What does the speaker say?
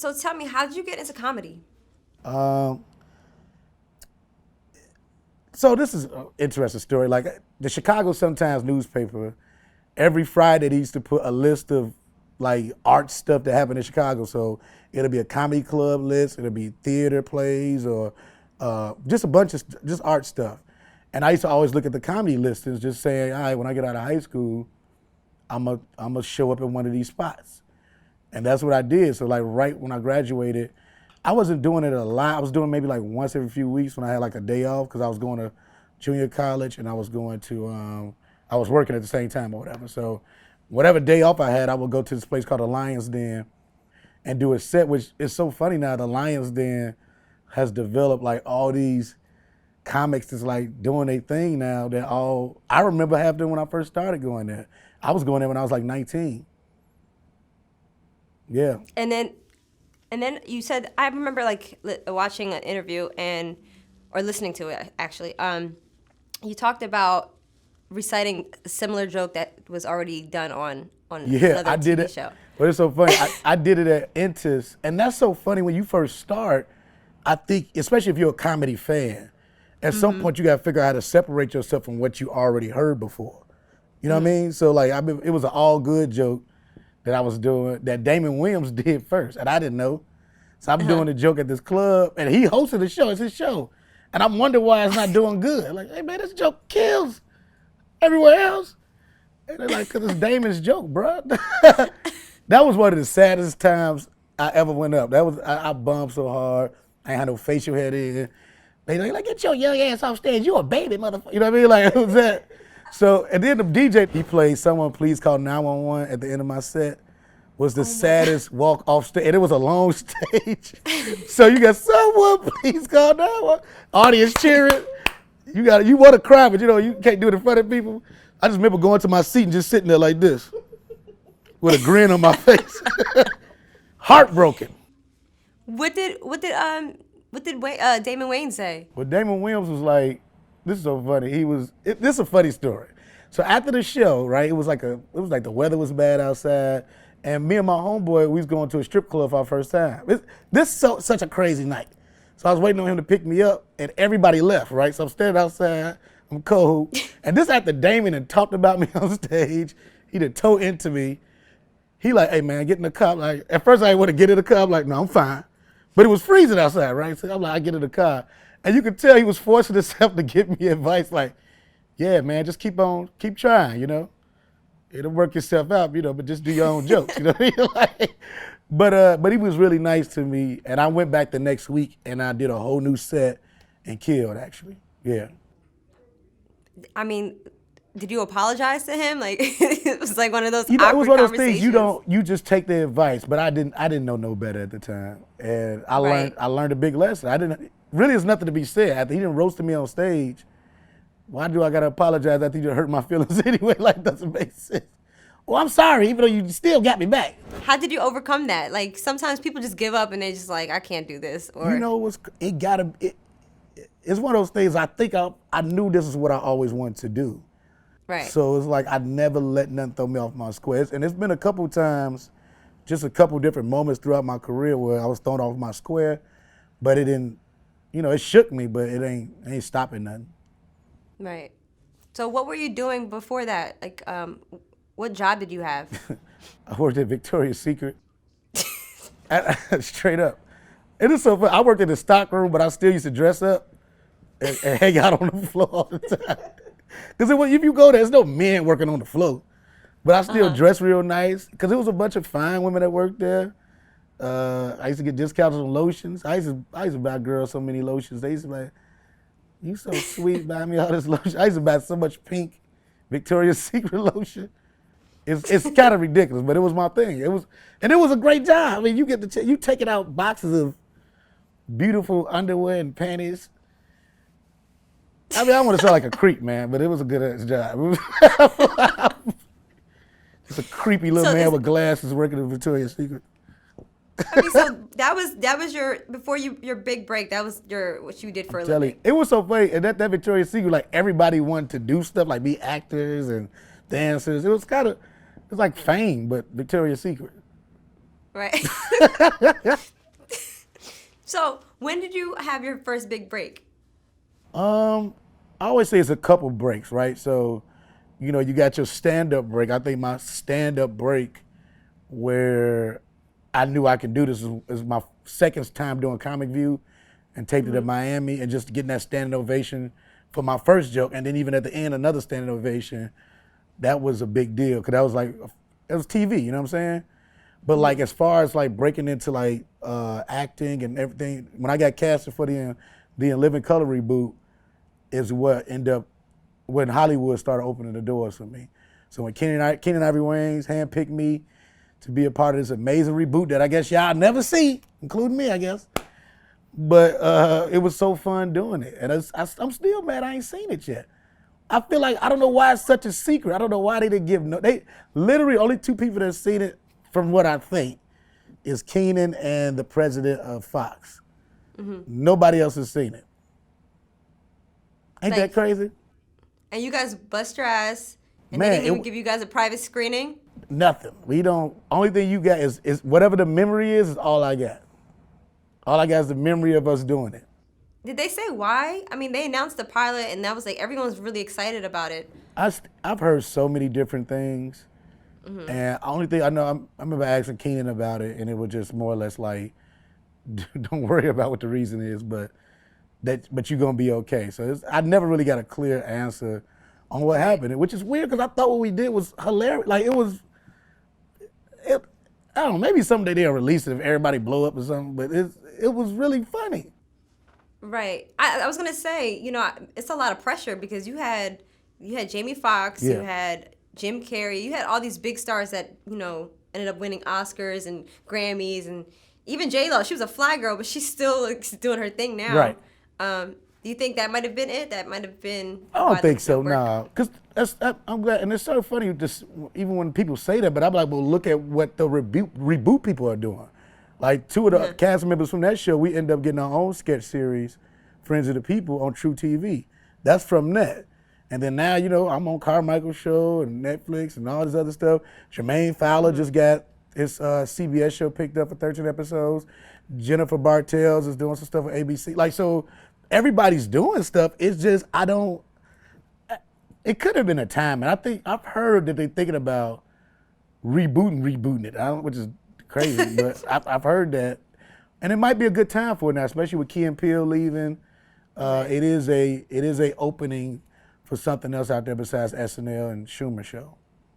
So tell me, how did you get into comedy? Um, so this is an interesting story. Like the Chicago Sun-Times newspaper, every Friday they used to put a list of like art stuff that happened in Chicago. So it'll be a comedy club list, it'll be theater plays, or just a bunch of just art stuff. And I used to always look at the comedy listings, just saying, all right, when I get out of high school, I'm gonna show up in one of these spots. And that's what I did. So like right when I graduated, I wasn't doing it a lot. I was doing maybe like once every few weeks when I had like a day off because I was going to junior college and I was going to, I was working at the same time or whatever. So whatever day off I had, I would go to this place called the Lions Den and do a set, which is so funny now. The Lions Den has developed like all these comics that's like doing their thing now that all, I remember half them when I first started going there. I was going there when I was like 19. Yeah. And then you said, I remember like watching an interview or listening to it actually. You talked about reciting a similar joke that was already done on Yeah, another I did TV it. show. But it's so funny. I did it at Entis, and that's so funny when you first start. I think, especially if you're a comedy fan, at some point you got to figure out how to separate yourself from what you already heard before. You know what I mean? So like, it was an all good joke that I was doing that Damon Williams did first, and I didn't know. So I'm doing a joke at this club, and he hosted the show. It's his show, and I'm wondering why it's not doing good. Like, hey man, this joke kills everywhere else. And they're like, cause it's Damon's joke, bro. That was one of the saddest times I ever went up. That was I bombed so hard. I ain't had no facial hair in. They like, get your young ass off stage. You a baby, motherfucker. You know what I mean? Like, it was that. So, and then the DJ, he played Someone Please Call 911 at the end of my set. Was the saddest walk off stage. And it was a long stage. So you got Someone Please Call 911. Audience cheering. You want to cry, but you know, you can't do it in front of people. I just remember going to my seat and just sitting there like this with a grin on my face. Heartbroken. What did Damon Wayans say? Well, Damon Williams was like, this is so funny. This is a funny story. So after the show, right, it was like the weather was bad outside, and me and my homeboy, we was going to a strip club for our first time. This is such a crazy night. So I was waiting on him to pick me up, and everybody left, right? So I'm standing outside, I'm cold, and this after Damon had talked about me on stage, he done towed into me. He like, hey man, get in the car. Like, at first I didn't want to get in the car. I'm like, no, I'm fine. But it was freezing outside, right? So I'm like, I get in the car. And you could tell he was forcing himself to give me advice like, yeah, man, just keep trying, you know? It'll work yourself out, you know, but just do your own jokes, you know what I mean? Like, but he was really nice to me. And I went back the next week and I did a whole new set and killed, actually. Yeah. I mean, did you apologize to him? Like, it was like one of those awkward It was one of those things conversations. you just take the advice, but I didn't know no better at the time. And I Right. learned a big lesson. Really there's nothing to be said. After he didn't roast me on stage, why do I gotta apologize after you just hurt my feelings anyway? Like, doesn't make sense. Well, I'm sorry, even though you still got me back. How did you overcome that? Like, sometimes people just give up and they just like, I can't do this. Or You know, it's one of those things. I think I knew this is what I always wanted to do. right. So it's like I never let nothing throw me off my square. And it's been a couple times, just a couple different moments throughout my career where I was thrown off my square, but it didn't, you know, it shook me, but it ain't stopping nothing. Right. So what were you doing before that? Like, what job did you have? I worked at Victoria's Secret. Straight up. It is so fun. I worked in the stockroom, but I still used to dress up and hang out on the floor all the time. Because if you go there, there's no men working on the floor. But I still dress real nice because it was a bunch of fine women that worked there. I used to get discounts on lotions. I used to buy girls so many lotions. They used to be like, you so sweet, buy me all this lotion. I used to buy so much pink Victoria's Secret lotion. It's kind of ridiculous, but it was my thing. It was a great job. I mean, you taking out boxes of beautiful underwear and panties. I mean, I want to sound like a creep, man, but it was a good ass job. Just a creepy little man with glasses working at Victoria's Secret. I mean, so that was your big break. That was what you did for a Tell living. you, it was so funny. And that Victoria's Secret, like everybody wanted to do stuff, like be actors and dancers. It was like fame, but Victoria's Secret. Right. So when did you have your first big break? I always say it's a couple breaks, right? So, you know, you got your stand-up break. I think my stand-up break where I knew I could do this is my second time doing Comic View and taped it in Miami and just getting that standing ovation for my first joke. And then even at the end, another standing ovation. That was a big deal because that was like, it was TV, you know what I'm saying? But like as far as like breaking into like acting and everything, when I got casted for the In Living Color reboot is what ended up, when Hollywood started opening the doors for me. So when Keenen Ivory Wayans handpicked me to be a part of this amazing reboot that I guess y'all never see, including me, I guess. But it was so fun doing it. And I'm still mad I ain't seen it yet. I feel like, I don't know why it's such a secret. I don't know why they didn't give they literally only two people that have seen it from what I think is Keenen and the president of Fox. Nobody else has seen it. Ain't that crazy? And you guys bust your ass, and Man, they didn't even give you guys a private screening? Nothing. We don't, only thing you got is whatever the memory is all I got. All I got is the memory of us doing it. Did they say why? I mean, they announced the pilot, and that was like, everyone was really excited about it. I've heard so many different things. And the only thing I know, I remember asking Keenen about it, and it was just more or less like, don't worry about what the reason is, but you're gonna be okay. So I never really got a clear answer on what happened, which is weird because I thought what we did was hilarious. Like I don't know, maybe someday they'll release it if everybody blow up or something, but it was really funny. Right. I was gonna say, you know, it's a lot of pressure because you had Jamie Foxx, you had Jim Carrey, you had all these big stars that, you know, ended up winning Oscars and Grammys, and even J-Lo. She was a fly girl, but she's still like, doing her thing now. Right. Do you think that might have been it? That might have been. I don't think so, nah. Because I'm glad, and it's so funny, just even when people say that, but I'm like, well, look at what the reboot people are doing. Like two of the cast members from that show, we end up getting our own sketch series, Friends of the People, on True TV. That's from that. And then now, you know, I'm on Carmichael's show and Netflix and all this other stuff. Jermaine Fowler just got his CBS show picked up for 13 episodes. Jennifer Bartels is doing some stuff on ABC. Like, so everybody's doing stuff. It's just, it could have been a time. And I think, I've heard that they're thinking about rebooting it, which is crazy, but I've heard that. And it might be a good time for it now, especially with Key and Peele leaving. It is a opening for something else out there besides SNL and Schumer Show.